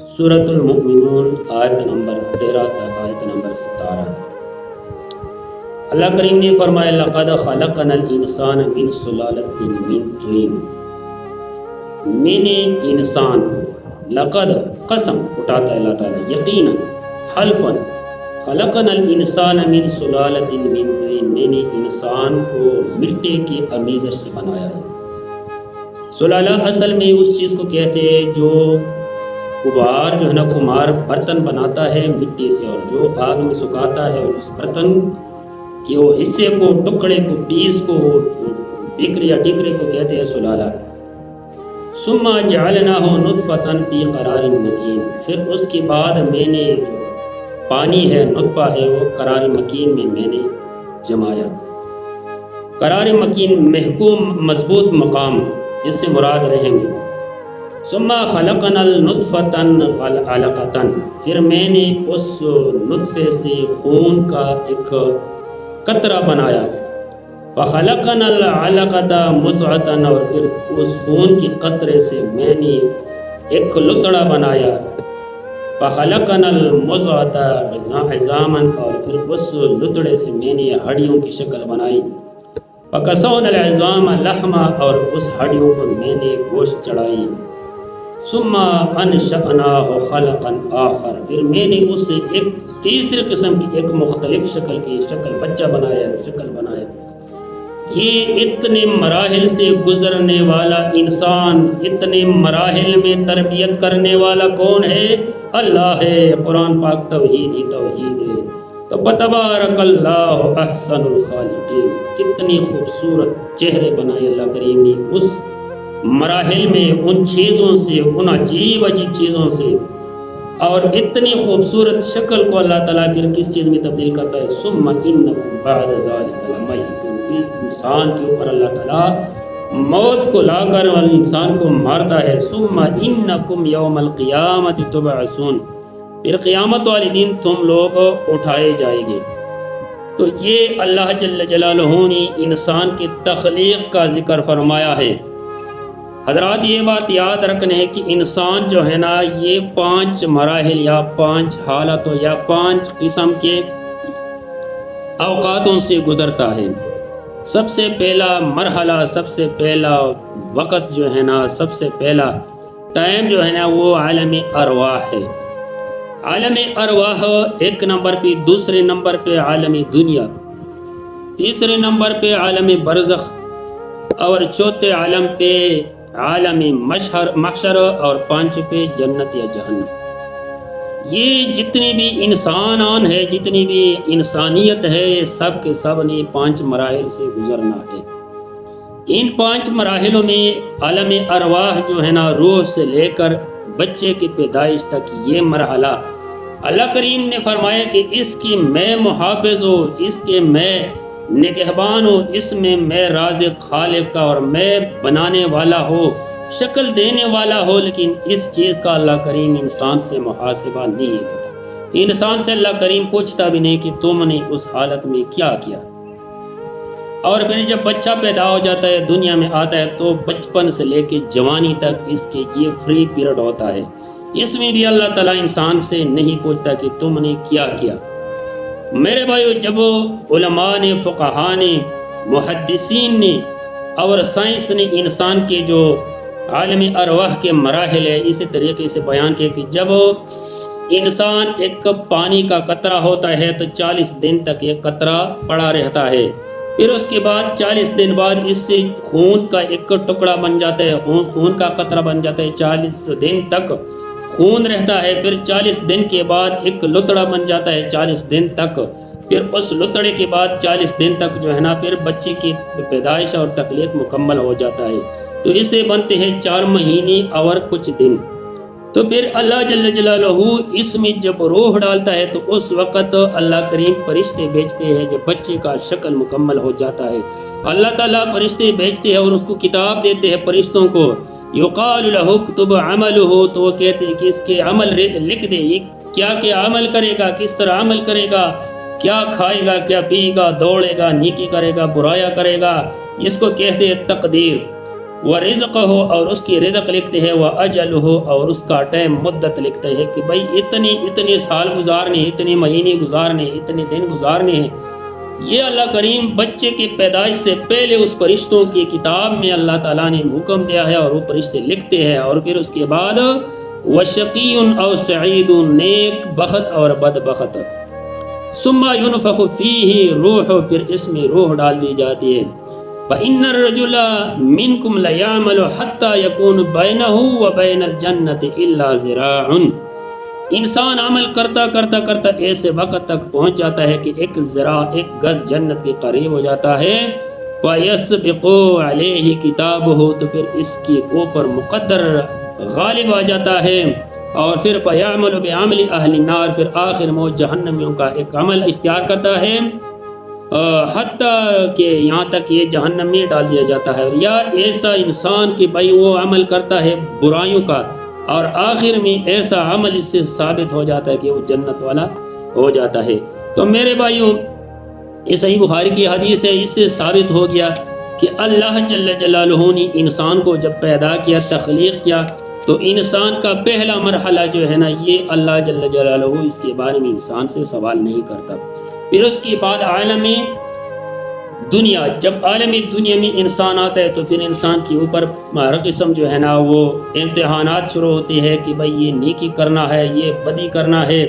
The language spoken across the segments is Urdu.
سورۃ المؤمنون آیت نمبر 13 تا آیت نمبر 17۔ اللہ کریم نے فرمایا لقد خلقنا الانسان من سلالۃ من طین، میں نے انسان کو، لقد قسم اٹھاتا ہے اللہ تعالیٰ، یقینا، حلفا، خلقنا الانسان من سلالۃ من طین، میں نے انسان کو مٹی کی امیزش سے بنایا ہے۔ سلالہ اصل میں اس چیز کو کہتے ہیں جو کبار جو ہے نا کمار برتن بناتا ہے مٹی سے، اور جو آگ میں سکھاتا ہے اس برتن کے وہ حصے کو، ٹکڑے کو، پیس کو، ٹکرے یا ٹکرے کو کہتے ہیں سلالہ۔ ثم جعلناہ نطفۃ فی قرار مکین، پھر اس کے بعد میں نے جو پانی ہے، نطفہ ہے، وہ قرار مکین میں نے جمایا۔ قرار مکین محکوم مضبوط مقام، جس سے مراد رحم ہے۔ ثم خلقنا النطفۃ علقۃ، پھر میں نے اس نطفے سے خون کا ایک قطرہ بنایا۔ فخلقنا العلقۃ مضغۃ، اور پھر اس خون کے قطرے سے میں نے ایک لتڑا بنایا۔ فخلقنا المضغۃ عظاما، اور پھر اس لتڑے سے میں نے ہڈیوں کی شکل بنائی۔ فکسونا العظام لحما، اور اس ہڈیوں پر میں نے گوشت چڑھائی۔ ثم انشأناہ خلقا آخر، پھر میں نے اس سے ایک تیسری قسم کی ایک مختلف شکل بچہ بنایا۔ یہ اتنے مراحل سے گزرنے والا انسان، اتنے مراحل میں تربیت کرنے والا کون ہے؟ اللہ ہے۔ قرآن پاک توحید ہے۔ تو فتبارک اللہ احسن الخالقین، کتنی خوبصورت چہرے بنائے اللہ کریم نے اس مراحل میں، ان چیزوں سے، ان عجیب چیزوں سے، اور اتنی خوبصورت شکل کو اللہ تعالیٰ پھر کس چیز میں تبدیل کرتا ہے؟ ثم انکم بعد ذلک لمیتون، پھر انسان کے اوپر اللہ تعالیٰ موت کو لا کر انسان کو مارتا ہے۔ ثم انکم یوم القیامت تبعثون، پھر قیامت والے دن تم لوگ اٹھائے جائیں گے۔ تو یہ اللہ جل جلالہ نے انسان کی تخلیق کا ذکر فرمایا ہے۔ حضرات یہ بات یاد رکھنے ہے کہ انسان جو ہے نا، یہ 5 مراحل یا 5 حالتوں یا 5 قسم کے اوقاتوں سے گزرتا ہے۔ سب سے پہلا مرحلہ، سب سے پہلا وقت جو ہے نا، سب سے پہلا ٹائم جو ہے نا، وہ عالم ارواح ہے۔ عالم ارواح ایک نمبر پہ، دوسرے نمبر پہ عالم دنیا، تیسرے نمبر پہ عالم برزخ، اور چوتھے عالم پہ عالم محشر، اور 5 پہ جنت یا جہنم۔ یہ جتنی بھی انسانان ہے، جتنی بھی انسانیت ہے، سب کے سب نے 5 مراحل سے گزرنا ہے۔ ان 5 مراحلوں میں عالم ارواح جو ہے نا، روح سے لے کر بچے کی پیدائش تک، یہ مرحلہ اللہ کریم نے فرمایا کہ اس کی میں محافظ ہوں، اس کے میں نگہبان ہو، اس میں رازق خالق کا، اور میں بنانے والا ہو، شکل دینے والا ہو، لیکن اس چیز کا اللہ کریم انسان سے محاسبہ نہیں ہوتا۔ انسان سے اللہ کریم پوچھتا بھی نہیں کہ تم نے اس حالت میں کیا کیا۔ اور پھر جب بچہ پیدا ہو جاتا ہے، دنیا میں آتا ہے، تو بچپن سے لے کے جوانی تک اس کے یہ فری پیریڈ ہوتا ہے۔ اس میں بھی اللہ تعالیٰ انسان سے نہیں پوچھتا کہ تم نے کیا کیا۔ میرے بھائیو، جب علماء نے، فقہاء نے، محدثین نے اور سائنس نے انسان کے جو عالم ارواح کے مراحل ہے، اسی طریقے سے بیان کیا کہ جب انسان ایک پانی کا قطرہ ہوتا ہے تو 40 دن تک یہ قطرہ پڑا رہتا ہے۔ پھر اس کے بعد 40 دن بعد اس سے خون کا ایک ٹکڑا بن جاتا ہے، خون کا قطرہ بن جاتا ہے، 40 دن تک خون رہتا ہے۔ پھر 40 دن کے بعد ایک لتڑا بن جاتا ہے، 40 دن تک۔ پھر اس لتڑے کے بعد 40 دن تک جو ہے نا، پھر بچے کی پیدائش اور تخلیق مکمل ہو جاتا ہے۔ تو اسے بنتے ہیں 4 مہینے اور کچھ دن۔ تو پھر اللہ جل جلالہ اس میں جب روح ڈالتا ہے، تو اس وقت اللہ کریم فرشتے بھیجتے ہیں جب بچے کا شکل مکمل ہو جاتا ہے۔ اللہ تعالیٰ فرشتے بھیجتے ہیں اور اس کو کتاب دیتے ہیں فرشتوں کو۔ یقال لہ اکتب عملہ، تو وہ کہتے ہیں کہ اس کے عمل لکھ دے، یہ کیا کیا عمل کرے گا، کس طرح عمل کرے گا، کیا کھائے گا، کیا پیے گا، دوڑے گا، نیکی کرے گا، برایا کرے گا، اس کو کہتے ہیں تقدیر۔ وَرِزْقَهُ اور اس کی رزق لکھتے ہیں، وَأَجَلُهُ اور اس کا ٹائم مدت لکھتے ہیں کہ بھائی اتنے سال گزارنے، اتنے مہینے گزارنے، اتنے دن گزارنے ہیں۔ یہ اللہ کریم بچے کی پیدائش سے پہلے اس فرشتوں کی کتاب میں اللہ تعالیٰ نے حکم دیا ہے اور وہ فرشتے لکھتے ہیں، اور پھر اس کے بعد وَشَقِيٌّ أَوْ سَعِيدٌ نیک بخت اور بد بخت۔ ثُمَّ يُنْفَخُ فِيهِ روح پھر اس میں روح ڈال دی جاتی ہے۔ فَإِنَّ الرَّجُلَ مِنْكُمْ لَيَعْمَلُ حَتَّى يَكُونُ بَيْنَهُ وَبَيْنَ الْجَنَّةِ إِلَّا ذِرَاعٌ انسان عمل کرتا کرتا کرتا ایسے وقت تک پہنچ جاتا ہے کہ ایک ذراع، ایک گز جنت کے قریب ہو جاتا ہے۔ فَيَسْبِقُ عَلَيْهِ كِتَابُهُ تو پھر اس کے اوپر مقدر غالب آ جاتا ہے، اور پھر فَيَعْمَلُ بِعَمْلِ أَهْلِ النَّارِ پھر آخر میں وہ جہنمیوں کا ایک عمل اختیار کرتا ہے، حتیٰ کہ یہاں تک یہ جہنم میں ڈال دیا جاتا ہے۔ یا ایسا انسان کہ بھائی وہ عمل کرتا ہے برائیوں کا، اور آخر میں ایسا عمل اس سے ثابت ہو جاتا ہے کہ وہ جنت والا ہو جاتا ہے۔ تو میرے بھائیوں، یہ صحیح بخاری کی حدیث ہے، اس سے ثابت ہو گیا کہ اللہ جل جلالہ نے انسان کو جب پیدا کیا، تخلیق کیا، تو انسان کا پہلا مرحلہ جو ہے نا، یہ اللہ جل جلالہ اس کے بارے میں انسان سے سوال نہیں کرتا۔ پھر اس کے بعد عالم دنیا، جب عالم دنیا میں انسان آتا ہے تو پھر انسان کے اوپر ہر قسم جو ہے نا وہ امتحانات شروع ہوتے ہیں کہ بھائی یہ نیکی کرنا ہے، یہ بدی کرنا ہے،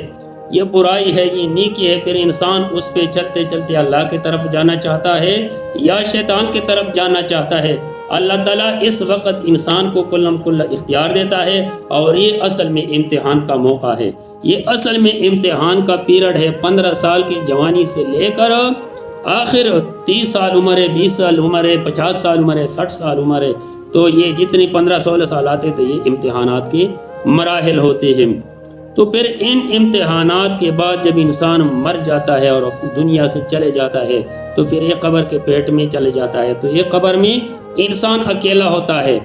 یہ برائی ہے، یہ نیکی ہے۔ پھر انسان اس پہ چلتے چلتے اللہ کی طرف جانا چاہتا ہے یا شیطان کی طرف جانا چاہتا ہے۔ اللہ تعالیٰ اس وقت انسان کو کلم کل اختیار دیتا ہے، اور یہ اصل میں امتحان کا موقع ہے، یہ اصل میں امتحان کا پیریڈ ہے۔ 15 سال کی جوانی سے لے کر آخر 30 سال عمر ہے، 20 سال عمر ہے، 50 سال عمر ہے، 60 سال عمر ہے، تو یہ جتنے 15-16 سال آتے تو یہ امتحانات کے مراحل ہوتے ہیں۔ تو پھر ان امتحانات کے بعد جب انسان مر جاتا ہے اور دنیا سے چلے جاتا ہے تو پھر یہ قبر کے پیٹ میں چلے جاتا ہے، تو یہ قبر میں انسان اکیلا ہوتا ہے۔